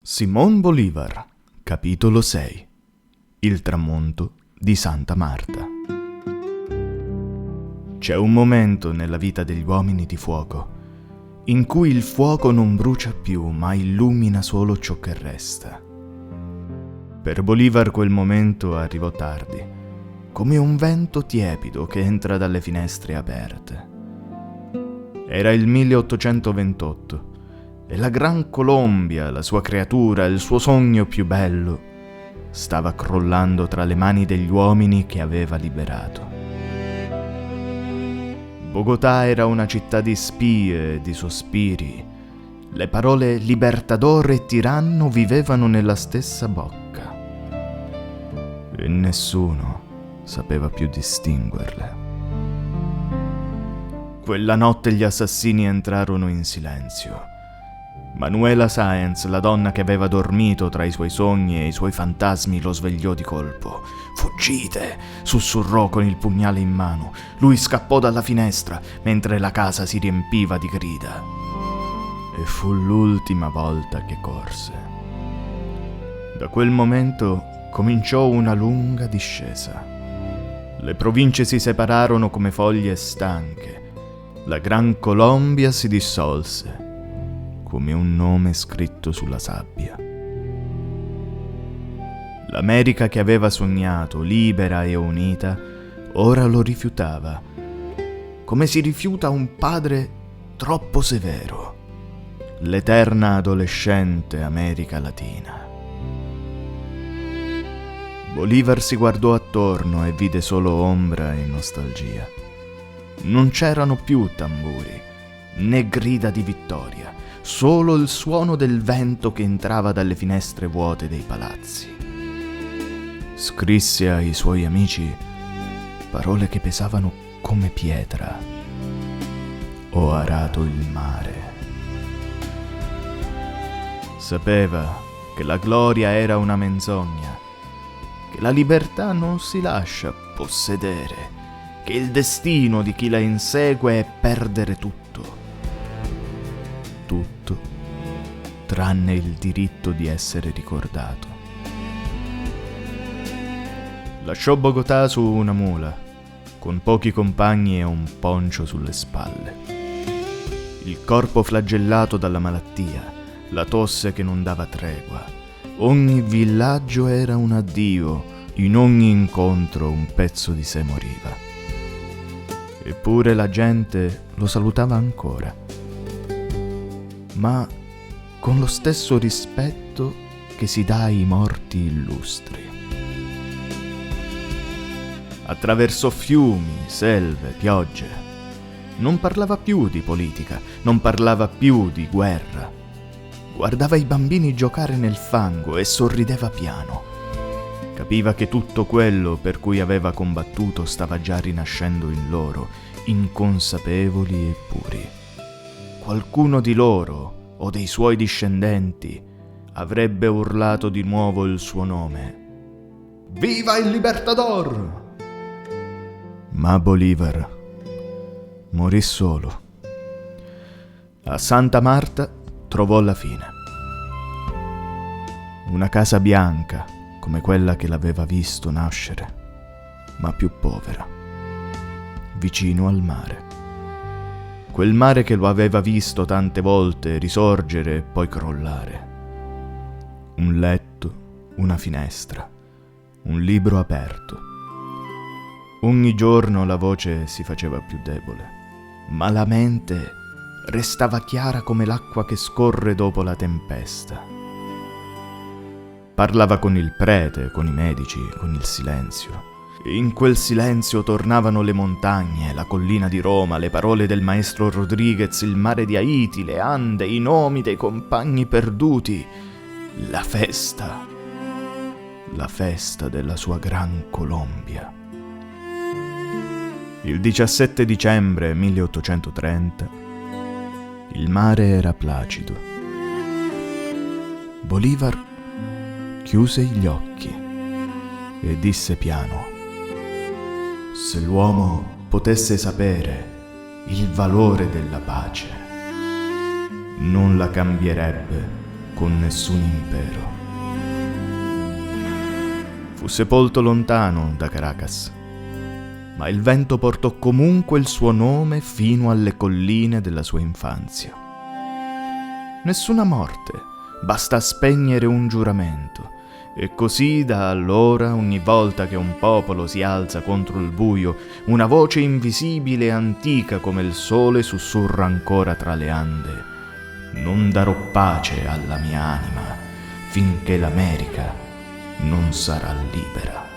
Simón Bolívar, capitolo 6. Il tramonto di Santa Marta. C'è un momento nella vita degli uomini di fuoco in cui il fuoco non brucia più, ma illumina solo ciò che resta. Per Bolívar quel momento arrivò tardi, come un vento tiepido che entra dalle finestre aperte. Era il 1828 e la Gran Colombia, la sua creatura, il suo sogno più bello, stava crollando tra le mani degli uomini che aveva liberato. Bogotà era una città di spie e di sospiri. Le parole libertador e tiranno vivevano nella stessa bocca e nessuno sapeva più distinguerle. Quella notte gli assassini entrarono in silenzio. Manuela Sáenz, la donna che aveva dormito tra i suoi sogni e i suoi fantasmi, lo svegliò di colpo. «Fuggite!» sussurrò con il pugnale in mano. Lui scappò dalla finestra mentre la casa si riempiva di grida. E fu l'ultima volta che corse. Da quel momento cominciò una lunga discesa. Le province si separarono come foglie stanche. La Gran Colombia si dissolse come un nome scritto sulla sabbia. L'America che aveva sognato, libera e unita, ora lo rifiutava, come si rifiuta un padre troppo severo, l'eterna adolescente America Latina. Bolívar si guardò attorno e vide solo ombra e nostalgia. Non c'erano più tamburi, né grida di vittoria, solo il suono del vento che entrava dalle finestre vuote dei palazzi. Scrisse ai suoi amici parole che pesavano come pietra. Ho arato il mare. Sapeva che la gloria era una menzogna, che la libertà non si lascia possedere, che il destino di chi la insegue è perdere tutto. Tutto, tranne il diritto di essere ricordato. Lasciò Bogotà su una mula, con pochi compagni e un poncio sulle spalle. Il corpo flagellato dalla malattia, la tosse che non dava tregua. Ogni villaggio era un addio, in ogni incontro un pezzo di sé moriva. Eppure la gente lo salutava ancora, ma con lo stesso rispetto che si dà ai morti illustri. Attraversò fiumi, selve, piogge. Non parlava più di politica, non parlava più di guerra. Guardava i bambini giocare nel fango e sorrideva piano. Capiva che tutto quello per cui aveva combattuto stava già rinascendo in loro, inconsapevoli e puri. Qualcuno di loro, o dei suoi discendenti, avrebbe urlato di nuovo il suo nome. «Viva il Libertador!» Ma Bolívar morì solo. A Santa Marta trovò la fine. Una casa bianca, come quella che l'aveva visto nascere, ma più povera, vicino al mare. Quel mare che lo aveva visto tante volte risorgere e poi crollare. Un letto, una finestra, un libro aperto. Ogni giorno la voce si faceva più debole, ma la mente restava chiara come l'acqua che scorre dopo la tempesta. Parlava con il prete, con i medici, con il silenzio. E in quel silenzio tornavano le montagne, la collina di Roma, le parole del maestro Rodriguez, il mare di Haiti, le Ande, i nomi dei compagni perduti, la festa della sua Gran Colombia. Il 17 dicembre 1830 il mare era placido. Bolívar chiuse gli occhi e disse piano: «Se l'uomo potesse sapere il valore della pace, non la cambierebbe con nessun impero. Fu sepolto lontano da Caracas, ma il vento portò comunque il suo nome fino alle colline della sua infanzia. Nessuna morte, basta spegnere un giuramento, e così da allora, ogni volta che un popolo si alza contro il buio, una voce invisibile e antica come il sole sussurra ancora tra le ande: non darò pace alla mia anima finché l'America non sarà libera.